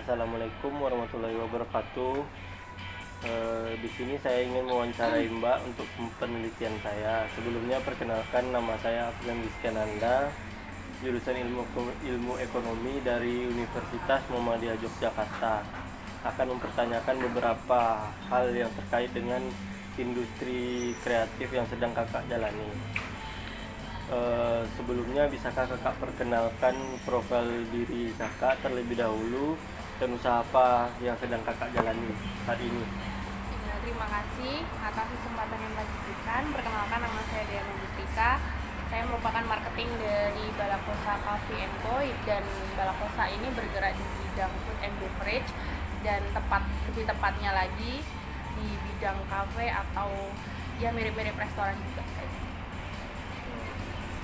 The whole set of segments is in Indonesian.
Assalamualaikum warahmatullahi wabarakatuh. Di sini saya ingin mewawancarai Mbak untuk penelitian saya. Sebelumnya perkenalkan, nama saya Afgan Rizkyananda, jurusan ilmu ekonomi dari Universitas Muhammadiyah Yogyakarta. Akan mempertanyakan beberapa hal yang terkait dengan industri kreatif yang sedang kakak jalani. Sebelumnya bisakah kakak perkenalkan profil diri kakak terlebih dahulu dan usaha apa yang sedang kakak jalani saat ini? Ya, terima kasih atas kesempatan yang Mbak berikan. Perkenalkan, nama saya Dea Mustika. Saya merupakan marketing dari Balakosa Coffee & Co, dan Balakosa ini bergerak di bidang food and beverage, dan lebih tepatnya lagi di bidang kafe atau ya mirip-mirip restoran juga.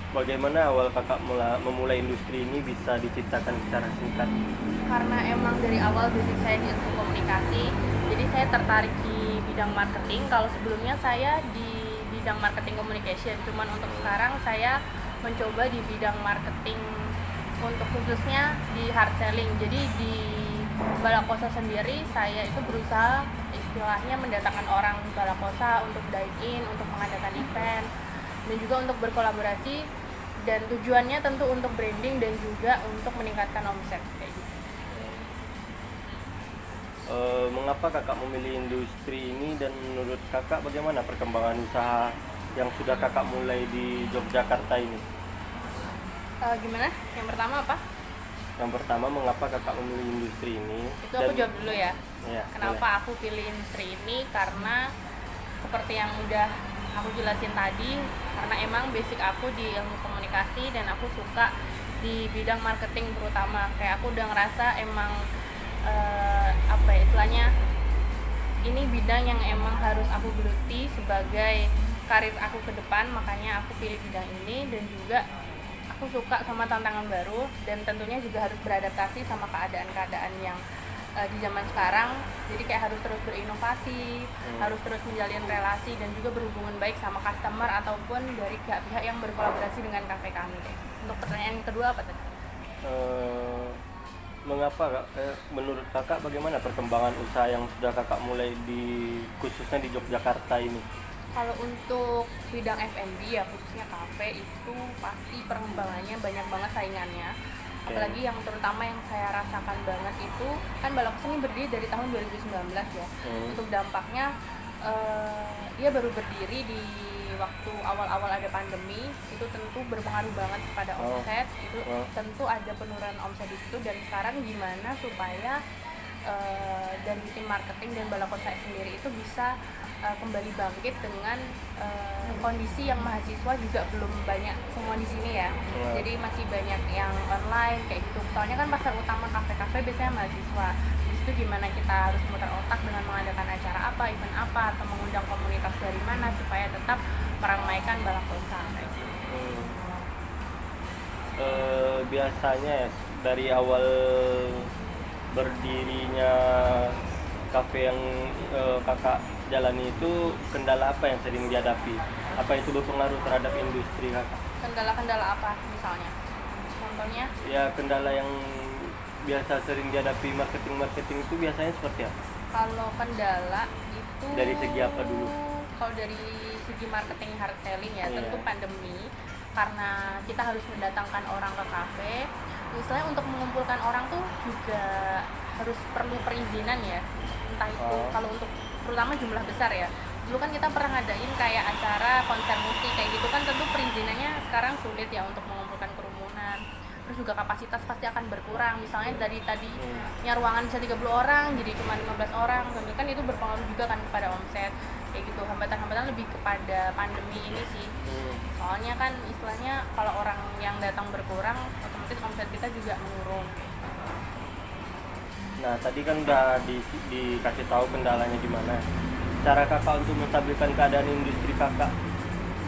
Bagaimana awal kakak memulai industri ini, bisa diceritakan secara singkat? Karena emang dari awal basic saya di ilmu komunikasi, jadi saya tertarik di bidang marketing. Kalau sebelumnya saya di bidang marketing communication, cuman untuk sekarang saya mencoba di bidang marketing untuk khususnya di hard selling. Jadi di Balakosa sendiri saya itu berusaha istilahnya mendatangkan orang Balakosa untuk dine in, untuk mengadakan event, dan juga untuk berkolaborasi, dan tujuannya tentu untuk branding dan juga untuk meningkatkan omset kayak gitu. Mengapa kakak memilih industri ini, dan menurut kakak bagaimana perkembangan usaha yang sudah kakak mulai di Yogyakarta ini? Gimana? Yang pertama apa? Yang pertama, mengapa kakak memilih industri ini? Itu aku jawab dulu ya. Ya, Kenapa aku pilih industri ini? Karena seperti yang udah aku jelasin tadi, karena emang basic aku di ilmu komunikasi dan aku suka di bidang marketing terutama. Kayak aku udah ngerasa emang istilahnya ini bidang yang emang harus aku geluti sebagai karir aku ke depan, makanya aku pilih bidang ini. Dan juga aku suka sama tantangan baru, dan tentunya juga harus beradaptasi sama keadaan-keadaan yang di zaman sekarang. Jadi kayak harus terus berinovasi, harus terus menjalin relasi dan juga berhubungan baik sama customer ataupun dari pihak-pihak yang berkolaborasi dengan kafe kami deh. Untuk pertanyaan kedua apa tadi? Mengapa menurut kakak bagaimana perkembangan usaha yang sudah kakak mulai khususnya di Yogyakarta ini? Kalau untuk bidang F&B ya, khususnya kafe, itu pasti perkembangannya banyak banget saingannya. Apalagi yang terutama yang saya rasakan banget itu kan Balakosa ini berdiri dari tahun 2019 ya. Untuk dampaknya dia baru berdiri di waktu awal-awal ada pandemi, itu tentu berpengaruh banget pada omset. Itu tentu ada penurunan omset di situ. Dan sekarang gimana supaya dari tim marketing dan Balakosa sendiri itu bisa kembali bangkit dengan kondisi yang mahasiswa juga belum banyak semua di sini ya. Jadi masih banyak yang online kayak gitu. Soalnya kan pasar utama kafe-kafe biasanya mahasiswa. Di situ gimana kita harus memutar otak dengan mengadakan acara apa, event apa, atau mengundang komunitas dari mana supaya tetap meramaikan Balakosa kayak gitu. Biasanya ya, dari awal berdirinya kafe yang kakak jalani itu, kendala apa yang sering dihadapi? Apa itu berpengaruh terhadap industri kakak? Kendala-kendala apa misalnya? Contohnya? Ya, kendala yang biasa sering dihadapi marketing itu biasanya seperti apa? Kalau kendala itu Dari segi apa dulu? Kalau dari segi marketing hard selling ya, tentu pandemi, karena kita harus mendatangkan orang ke kafe. Misalnya untuk mengumpulkan orang tuh juga harus perlu perizinan ya. Entah itu kalau untuk terutama jumlah besar ya. Dulu kan kita pernah ngadain kayak acara konser musik kayak gitu kan, tentu perizinannya sekarang sulit ya untuk mengumpulkan kerumunan. Terus juga kapasitas pasti akan berkurang. Misalnya dari tadinya ruangan bisa 30 orang jadi cuma 15 orang. Tentu kan itu berpengaruh juga kan kepada omset. Kayak gitu, hambatan-hambatan lebih kepada pandemi ini sih. Soalnya kan istilahnya kalau orang yang datang berkurang, otomatis omset kita juga menurun. Nah, tadi kan udah dikasih tahu kendalanya gimana. Cara kakak untuk menstabilkan keadaan industri kakak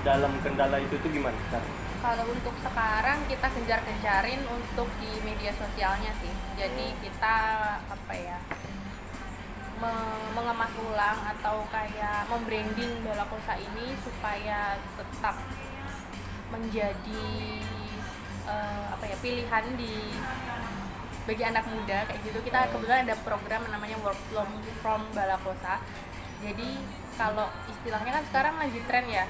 dalam kendala itu tuh gimana? Kalau untuk sekarang kita kejar-kejarin untuk di media sosialnya sih. Jadi kita mengemas ulang atau kayak membranding Balakosa ini supaya tetap menjadi pilihan di bagi anak muda kayak gitu. Kita kebetulan ada program namanya work from Balakosa. Jadi kalau istilahnya kan sekarang lagi tren ya,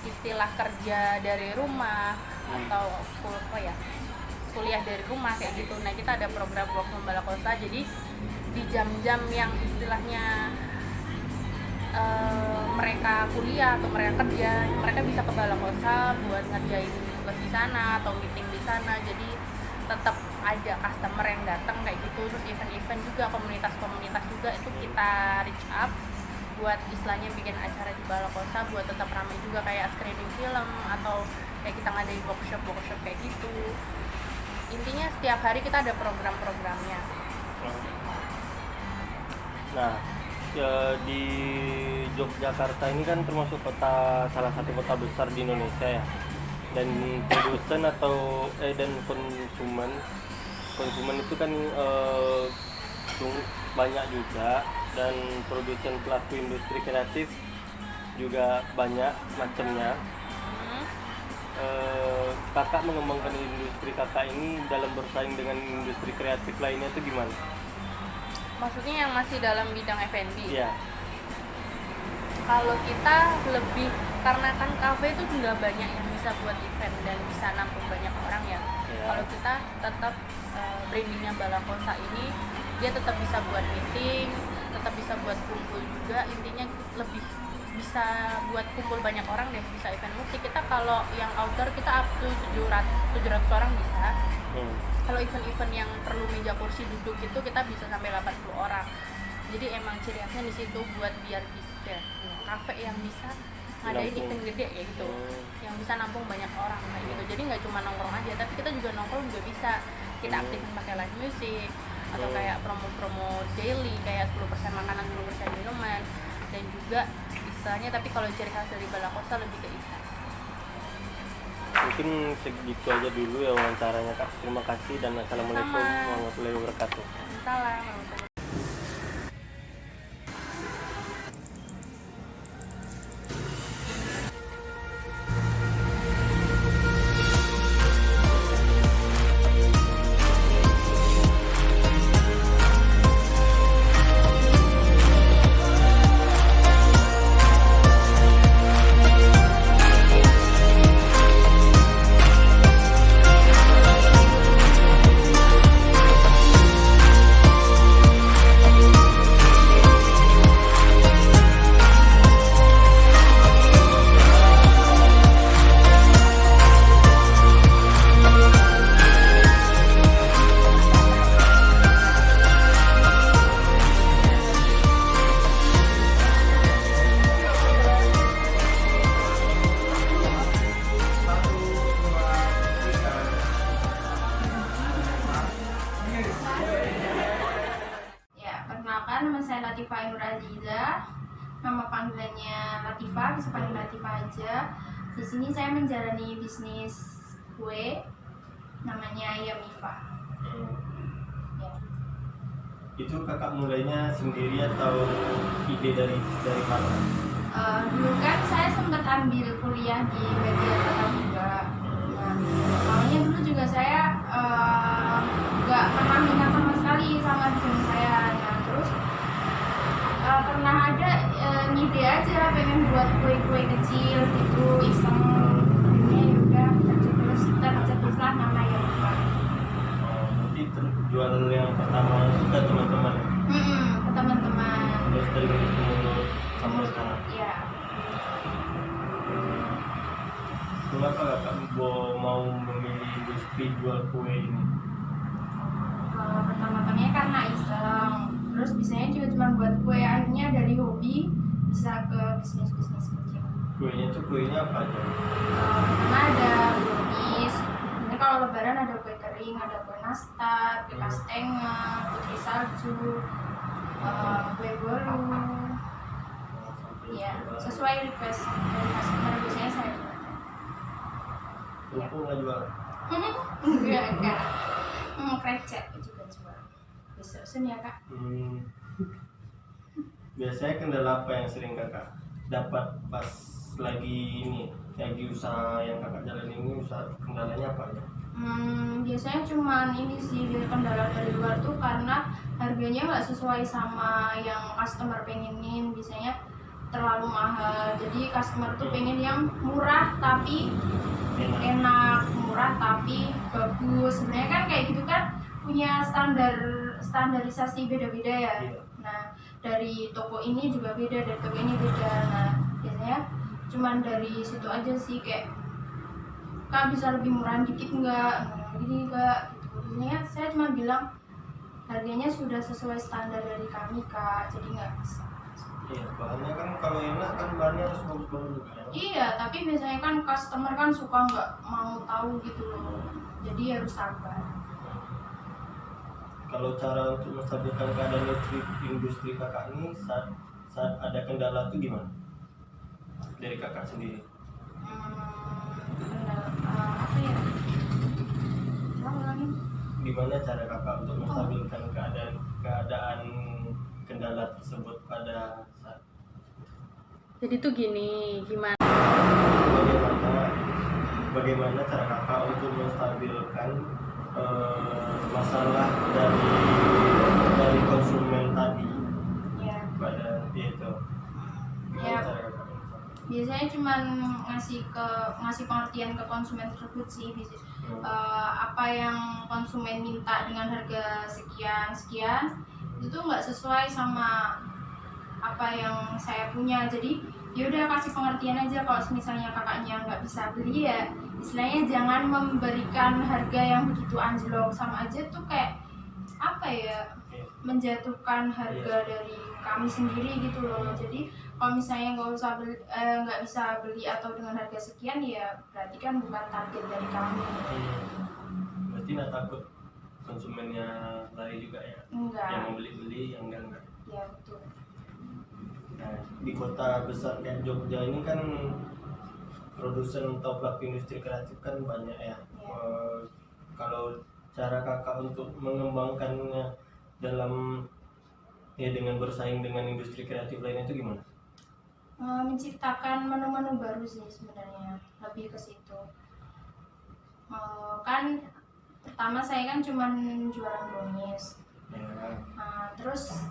istilah kerja dari rumah atau kuliah dari rumah kayak gitu. Nah kita ada program work from Balakosa, jadi di jam-jam yang istilahnya mereka kuliah atau mereka kerja, mereka bisa ke Balakosa buat ngerjain tugas di sana atau meeting di sana. Jadi tetap ada customer yang datang kayak gitu. Terus event-event juga, komunitas-komunitas juga itu kita reach up buat istilahnya bikin acara di Balakosa buat tetap ramai juga, kayak screening film atau kayak kita ngadain workshop kayak gitu. Intinya setiap hari kita ada program-programnya. Nah, di Yogyakarta ini kan termasuk salah satu kota besar di Indonesia ya. Dan produsen dan konsumen itu kan banyak juga, dan produsen pelaku industri kreatif juga banyak macamnya. Kakak mengembangkan industri kakak ini dalam bersaing dengan industri kreatif lainnya itu gimana? Maksudnya yang masih dalam bidang F&B? Iya. Kalau kita lebih, karena kan kafe itu juga banyak yang bisa buat event dan bisa nampung banyak orang ya. Kalau kita tetap brandingnya Balakosa ini, dia tetap bisa buat meeting, tetap bisa buat kumpul juga. Intinya lebih bisa buat kumpul banyak orang dan bisa event musik. Kita kalau yang outdoor kita up to 700 orang bisa. Kalau event-event yang perlu meja kursi duduk itu kita bisa sampai 80 orang. Jadi emang ciri khasnya di situ buat biar bisa kafe yang bisa ngadain event gede ya gitu, yang bisa nampung banyak orang kayak gitu. Jadi nggak cuma nongkrong aja, tapi kita juga nongkrong juga bisa. Kita aktifin pakai live music atau kayak promo-promo daily kayak 10% makanan 10% minuman, dan juga istilahnya. Tapi kalau ciri khas dari Balakosa lebih ke event. Mungkin segitu aja dulu ya wawancaranya Kak. Terima kasih dan assalamualaikum warahmatullahi wabarakatuh. Salam warahmatullahi. Nama saya Latifah Ainur Aziza, nama panggilannya Latifah, bisa panggil Latifah aja. Di sini saya menjalani bisnis kue, namanya Yamifa. Ya. Itu kakak mulainya sendiri atau ide dari mana? Dulu kan saya sempat ambil kuliah di media tata juga. Nah, awalnya dulu juga saya nggak pernah minat sama sekali sama bisnis saya. Nah, terus pernah ada ngide aja pengen buat kue-kue kecil gitu, iseng. Ini udah tercetuslah nama Yamifa. Nanti jual yang pertama juga teman-teman. Ke teman-teman. Terus dari ketemu sampai sekarang. Iya. Kenapa kakak mau memilih industri jual kue ini? Pertama-tamanya karena iseng. Terus bisanya juga cuma buat kue, akhirnya dari hobi bisa ke bisnis-bisnis kecil. Kuenya apa aja? Karena ada brownies. Ini kalau lebaran ada kue kering, ada kue nastar, kue kastengel, putri salju, kue bolu. Iya, sesuai request dari customer biasanya saya buat. Kerupuk nggak jual? Enggak. Krecek juga jual. Bisa ya Kak. Biasanya kendala apa yang sering kakak dapat pas lagi usaha yang kakak jalan ini, kendalanya apa ya? Biasanya cuman ini sih, kendala dari keluar tuh karena harganya nggak sesuai sama yang customer pengenin, biasanya terlalu mahal. Jadi customer tuh pengen yang murah tapi enak, murah tapi bagus. Sebenarnya kan kayak gitu kan punya standarisasi beda-beda ya. Nah, dari toko ini juga beda, dari toko ini beda. Nah, biasanya cuman dari situ aja sih, kayak Kak bisa lebih murah dikit nggak? Nah, gini Kak, gitu. Biasanya saya cuma bilang harganya sudah sesuai standar dari kami Kak, jadi nggak bisa. Iya, bahannya kan kalau enak kan bahannya harus bagus-bagus juga ya. Iya, tapi biasanya kan customer kan suka nggak mau tahu gitu loh, jadi harus sabar. Kalau cara untuk menstabilkan keadaan industri kakak ini saat ada kendala itu gimana? Dari kakak sendiri. Apa ya? Gimana cara kakak untuk menstabilkan keadaan kendala tersebut pada saat Jadi tuh gini, gimana? bagaimana cara kakak untuk menstabilkan masalah dari konsumen tadi Ya, pada itu? ya. Biasanya cuman ngasih pengertian ke konsumen tersebut sih. Apa yang konsumen minta dengan harga sekian itu tuh nggak sesuai sama apa yang saya punya, jadi yaudah kasih pengertian aja. Kalau misalnya kakaknya nggak bisa beli ya istilahnya jangan memberikan harga yang begitu anjlok, sama aja tuh kayak apa ya, menjatuhkan harga dari kami sendiri gitu loh. Jadi kalau misalnya nggak bisa beli atau dengan harga sekian ya berarti kan bukan target dari kami. Berarti nggak takut konsumennya lari juga ya? Enggak. Yang mau beli yang enggak. Ya betul. Nah, di kota besar kayak Jogja ini kan produsen atau pelaku industri kreatif kan banyak ya. Kalau cara kakak untuk mengembangkannya dalam dengan bersaing dengan industri kreatif lainnya itu gimana? Menciptakan menu-menu baru sih sebenarnya, lebih ke situ. Kan pertama saya kan cuma jualan brownies. Terus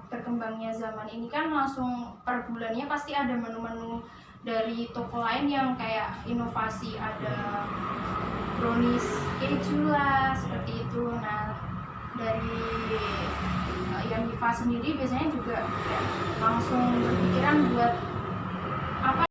berkembangnya zaman ini kan langsung per bulannya pasti ada menu-menu dari toko lain yang kayak inovasi, ada brownies keju lah seperti itu. Nah, dari yang Diva sendiri biasanya juga langsung berpikiran buat apa.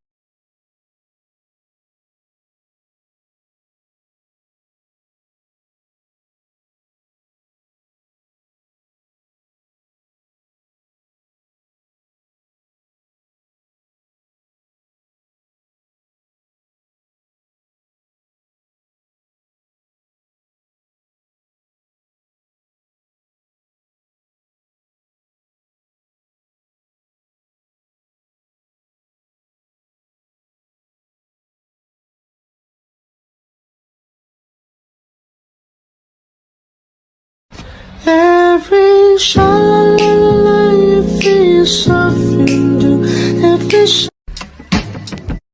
Every sha-la-la-la-la, you feel something new.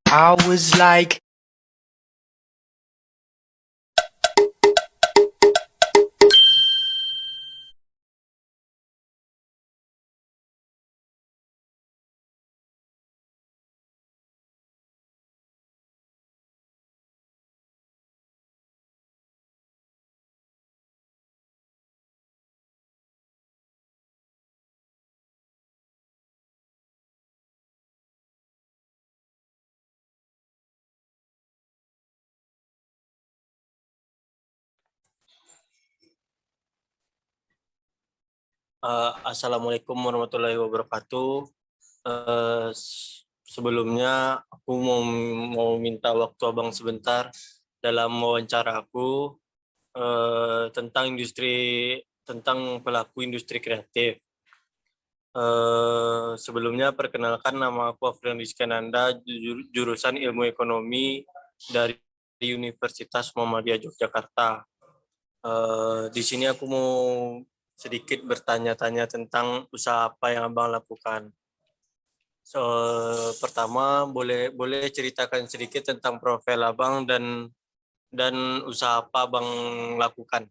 I was like, Assalamualaikum warahmatullahi wabarakatuh. Sebelumnya aku mau minta waktu abang sebentar dalam wawancara aku tentang pelaku industri kreatif. Sebelumnya perkenalkan, nama aku Afrian Rizkananda, jurusan Ilmu Ekonomi dari Universitas Muhammadiyah Yogyakarta. Di sini aku mau sedikit bertanya-tanya tentang usaha apa yang abang lakukan. Pertama, boleh ceritakan sedikit tentang profil abang dan usaha apa abang lakukan?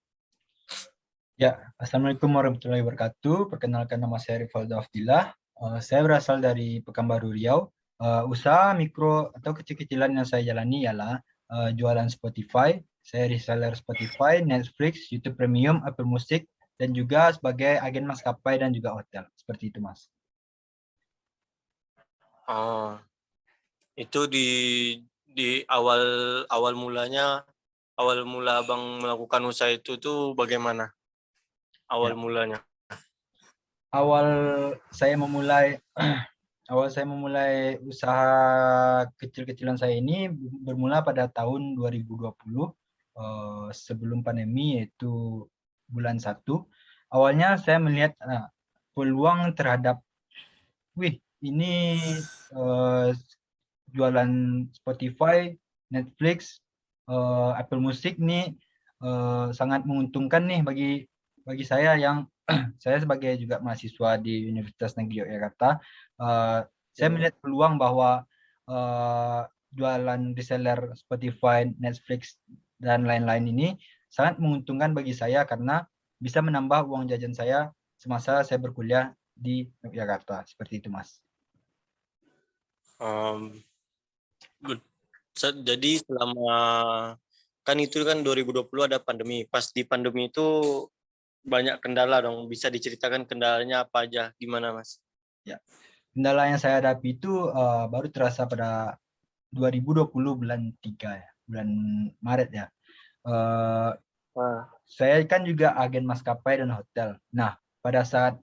Ya, Assalamualaikum warahmatullahi wabarakatuh. Perkenalkan, nama saya Rivaldo Afdillah. Saya berasal dari Pekanbaru Riau. Usaha mikro atau kecil-kecilan yang saya jalani ialah jualan Spotify. Saya reseller Spotify, Netflix, YouTube Premium, Apple Music, dan juga sebagai agen maskapai dan juga hotel. Seperti itu, Mas. Oh, itu di awal awal mulanya awal mula abang melakukan usaha itu tuh bagaimana? Awal Ya. mulanya. Awal saya memulai usaha kecil-kecilan saya ini bermula pada tahun 2020 sebelum pandemi, yaitu bulan 1. Awalnya saya melihat peluang terhadap ini jualan Spotify, Netflix, Apple Music nih sangat menguntungkan nih bagi saya yang saya sebagai juga mahasiswa di Universitas Negeri Yogyakarta. Saya melihat peluang bahwa jualan reseller Spotify, Netflix, dan lain-lain ini sangat menguntungkan bagi saya karena bisa menambah uang jajan saya semasa saya berkuliah di Yogyakarta. Seperti itu, Mas. Jadi selama kan itu kan 2020 ada pandemi. Pas di pandemi itu banyak kendala dong. Bisa diceritakan kendalanya apa aja? Gimana, Mas? Ya, kendala yang saya hadapi itu baru terasa pada 2020 bulan 3 ya, bulan Maret ya. Saya kan juga agen maskapai dan hotel. Nah, pada saat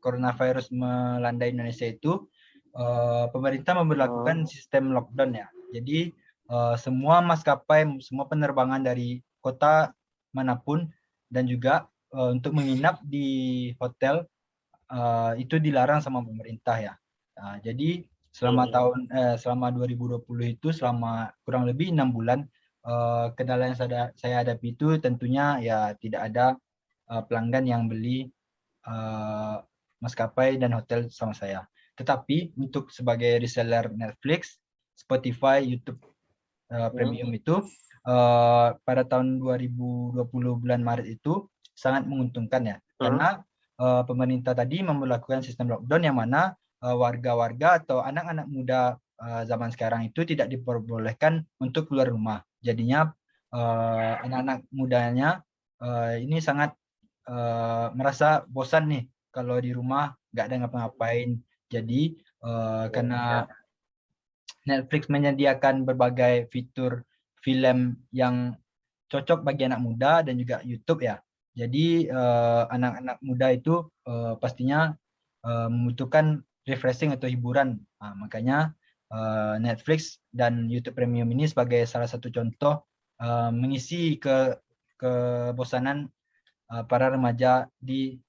coronavirus melanda Indonesia itu, pemerintah memberlakukan sistem lockdown ya. Jadi semua maskapai, semua penerbangan dari kota manapun dan juga untuk menginap di hotel itu dilarang sama pemerintah ya. Jadi selama 2020 itu, selama kurang lebih 6 bulan, kendala yang saya hadapi itu tentunya ya tidak ada pelanggan yang beli maskapai dan hotel sama saya. Tetapi untuk sebagai reseller Netflix, Spotify, YouTube Premium itu pada tahun 2020 bulan Maret itu sangat menguntungkan ya. Karena pemerintah tadi memperlakukan sistem lockdown yang mana warga-warga atau anak-anak muda zaman sekarang itu tidak diperbolehkan untuk keluar rumah. Jadinya anak-anak mudanya ini sangat merasa bosan nih kalau di rumah nggak ada ngapa-ngapain. Jadi karena Netflix menyediakan berbagai fitur film yang cocok bagi anak muda dan juga YouTube ya. Jadi anak-anak muda itu pastinya membutuhkan refreshing atau hiburan. Makanya Netflix dan YouTube Premium ini sebagai salah satu contoh mengisi kebosanan para remaja di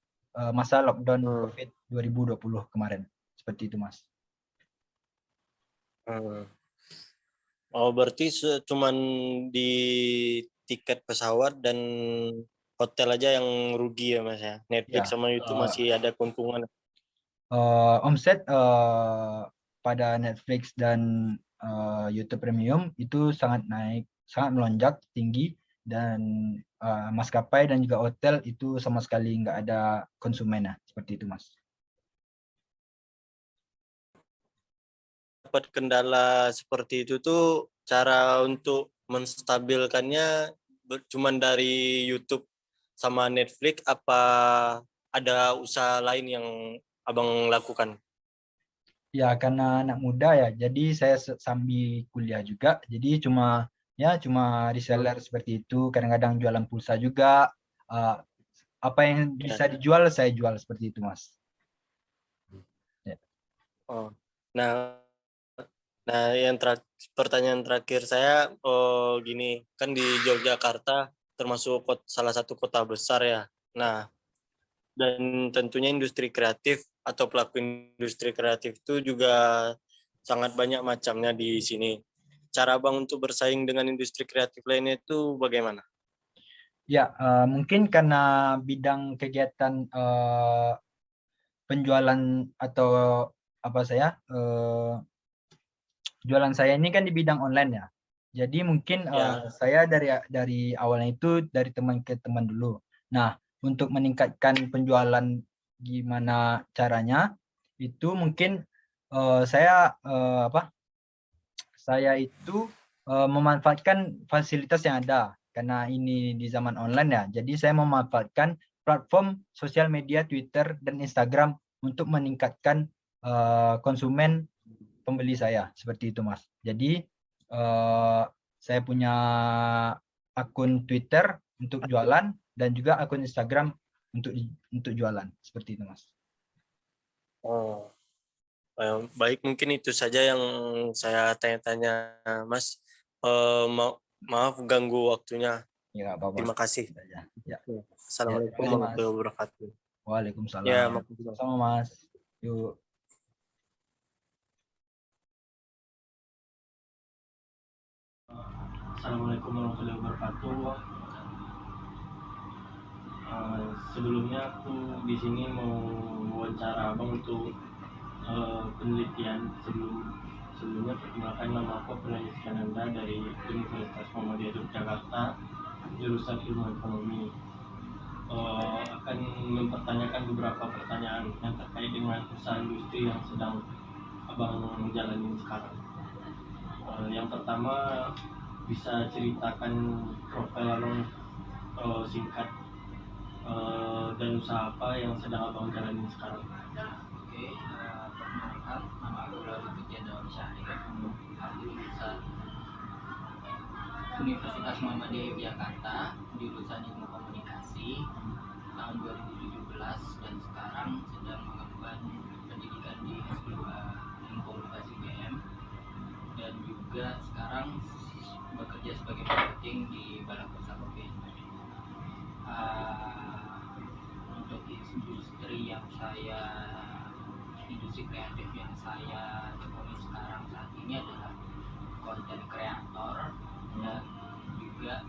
masa lockdown COVID 2020 kemarin. Seperti itu, Mas. Oh, berarti cuman di tiket pesawat dan hotel aja yang rugi ya, Mas ya? Netflix sama YouTube masih ada keuntungan. Omset pada Netflix dan YouTube Premium itu sangat naik, sangat melonjak tinggi, dan maskapai dan juga hotel itu sama sekali nggak ada konsumen ya. Seperti itu, Mas. Dapat kendala seperti itu tuh cara untuk menstabilkannya cuman dari YouTube sama Netflix, apa ada usaha lain yang abang lakukan? Ya karena anak muda ya, jadi saya sambil kuliah juga, jadi cuma reseller seperti itu. Kadang-kadang jualan pulsa juga, apa yang bisa dijual saya jual, seperti itu, Mas. Ya. Oh, nah yang pertanyaan terakhir saya, gini, kan di Yogyakarta termasuk salah satu kota besar ya. Nah, dan tentunya industri kreatif atau pelaku industri kreatif itu juga sangat banyak macamnya di sini. Cara Bang untuk bersaing dengan industri kreatif lainnya itu bagaimana? Ya, mungkin karena bidang kegiatan penjualan atau jualan saya ini kan di bidang online ya. Jadi mungkin Ya. saya dari awalnya itu dari teman ke teman dulu. Nah, untuk meningkatkan penjualan gimana caranya? Itu mungkin saya saya itu memanfaatkan fasilitas yang ada karena ini di zaman online ya. Jadi saya memanfaatkan platform sosial media Twitter dan Instagram untuk meningkatkan konsumen pembeli saya seperti itu, Mas. Jadi saya punya akun Twitter untuk jualan dan juga akun Instagram untuk jualan seperti itu, Mas. Oh. Baik, mungkin itu saja yang saya tanya-tanya, Mas. Maaf ganggu waktunya. Ya, apa-apa. Terima kasih. Ya. Assalamualaikum Ya, warahmatullahi wabarakatuh. Waalaikumsalam. Ya, makasih. Sama, Mas. Yuk. Assalamualaikum warahmatullahi wabarakatuh. Sebelumnya aku di sini mau wawancara abang untuk penelitian. Sebelumnya perkenalkan, nama aku Abdullah Iskananda dari Universitas Muhammadiyah Yogyakarta, jurusan Ilmu Ekonomi. Akan mempertanyakan beberapa pertanyaan yang terkait dengan usaha industri yang sedang abang menjalani sekarang. Yang pertama, bisa ceritakan profil abang singkat dan usaha apa yang sedang abang jalani sekarang? Oke, perkenalkan, nama aku Lalu Pujian Syahrir. Aku lulusan Universitas Muhammadiyah Yogyakarta, jurusan Ilmu Komunikasi tahun 2017 dan sekarang sedang mengemban pendidikan di S2 Ilmu Komunikasi UGM dan juga sekarang bekerja sebagai marketing di Balakosa Kopi. Untuk industri kreatif yang saya tekuni sekarang saat ini adalah content creator dan juga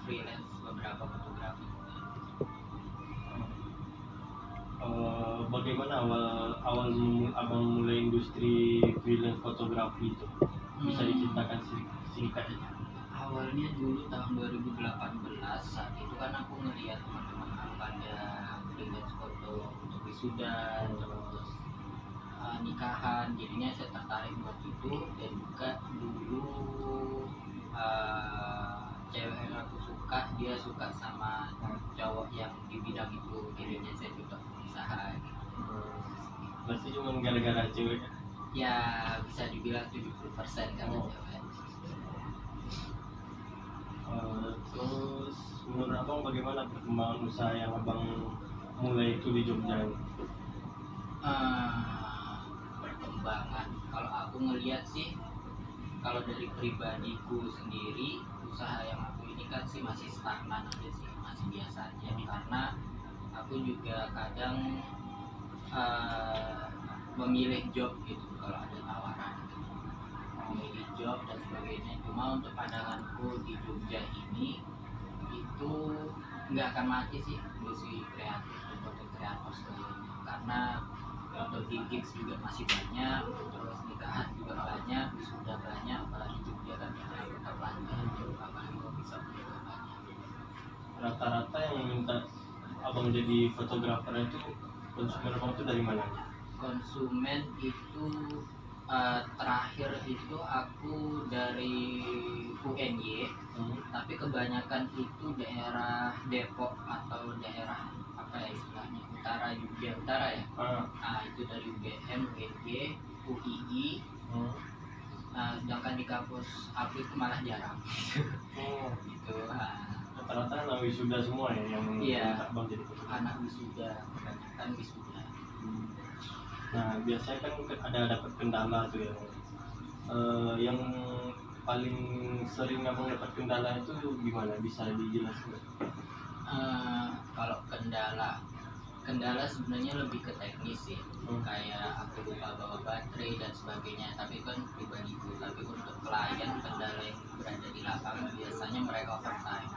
freelance beberapa fotografi. Bagaimana awal abang mulai industri freelance fotografi itu? Bisa diceritakan singkat aja. Awalnya dulu tahun 2018, saat itu kan aku ngeliat teman-teman aku pada freelance foto untuk wisuda terus nikahan, jadinya saya tertarik buat itu. Dan juga dulu cewek yang aku suka, dia suka sama cowok yang di bidang itu, jadinya saya coba usaha gitu. Berarti cuma gara-gara cewek? Ya bisa dibilang 70% karena cewek. Terus menurut abang bagaimana perkembangan usaha yang abang mulai itu di Jogja? Perkembangan, kalau aku ngelihat sih, kalau dari pribadiku sendiri, usaha yang aku ini kan sih masih stagnan aja sih, masih biasa aja, karena aku juga kadang memilih job gitu kalau ada tawaran gitu. Memilih job dan sebagainya. Cuma untuk pandanganku di Jogja ini itu nggak akan mati sih industri kreatif dan konten kreator sendiri, karena untuk gigs juga masih banyak, terus nikahan juga banyak, wisuda banyak, apalagi Jogja kan yang terlanjur, apalagi kopi shop juga banyak. Rata-rata yang meminta abang jadi fotografer itu konsumen abang itu dari mana? Konsumen itu terakhir itu aku dari UNY, tapi kebanyakan itu daerah Depok atau daerah apa ya istilahnya, utara Jogja utara ya. Itu dari UGM, UNY, UII. Sedangkan di kampus aku itu malah jarang. Gitu. Rata-rata anak wisuda semua ya yang iya, abang jadi fotografer. Anak wisuda, kebanyakan wisuda. Nah, biasanya kan ada dapat kendala tuh yang paling sering abang dapat kendala itu gimana? Bisa dijelaskan? Kalau kendala sebenarnya lebih ke teknis sih, kayak aku lupa bawa baterai dan sebagainya, tapi kan pribadiku. Tapi untuk klien, kendala yang berada di lapangan biasanya mereka overtime.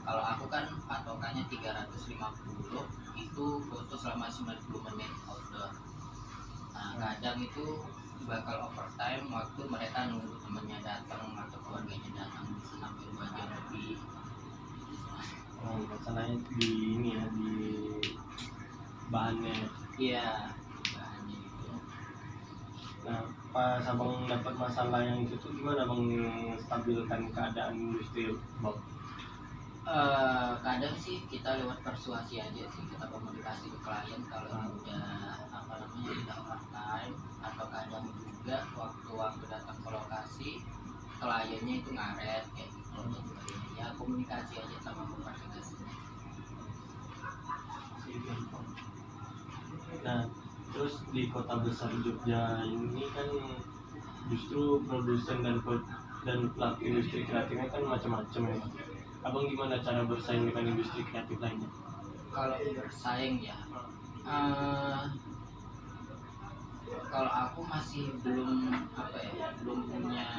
Kalau aku kan patokannya 350, itu foto selama 90 menit outdoor. Kadang itu bakal overtime waktu mereka nunggu temennya datang atau keluarganya datang bisa sampai 2 jam lebih. Oh, masalahnya di ini ya, di bahannya. Iya, bahannya itu. Nah, pas abang dapat masalah yang itu tuh gimana bang stabilkan keadaan industri bang? Kadang sih kita lewat persuasi aja sih, kita komunikasi ke klien kalau udah apa namanya udah overtime, atau kadang juga waktu datang ke lokasi kliennya itu ngaret kayak gitu. Ya komunikasi aja sama komunikasinya. Nah, terus di kota besar Jogja ini kan justru produsen dan pelaku industri kreatifnya kan macam-macam ya. Abang gimana cara bersaing dengan industri kreatif lainnya? Kalau bersaing ya, kalau aku masih belum apa ya, belum punya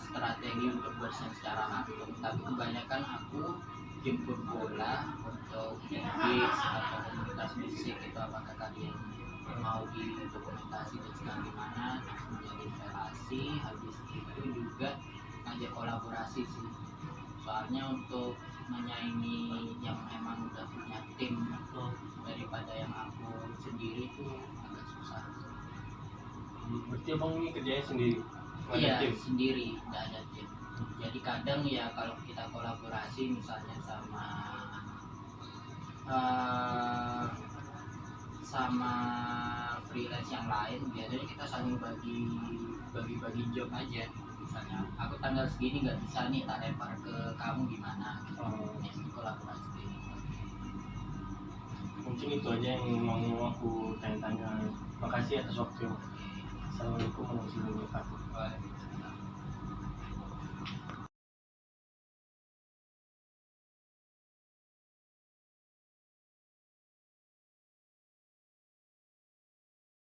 strategi untuk bersaing secara langsung, tapi kebanyakan aku jemput bola untuk gigs atau komunitas musik itu, apakah kalian mau dokumentasi dan sebagaimana, terus menjalin relasi, habis itu juga ngajak kolaborasi sih. Soalnya untuk menyaingi yang emang udah punya tim daripada yang aku sendiri tuh agak susah. Berarti abang ini kerjanya sendiri? Nggak ada Iya, tim? sendiri, nggak ada tim. Jadi kadang ya kalau kita kolaborasi misalnya sama freelance yang lain, biasanya kita saling bagi job aja. Misalnya aku tanggal segini nggak bisa nih, tak lempar ke kamu gimana gitu. Ini kolaborasi ini. Mungkin itu aja yang mau aku tanya-tanya. Makasih atas waktu. Assalamualaikum warahmatullahi wabarakatuh.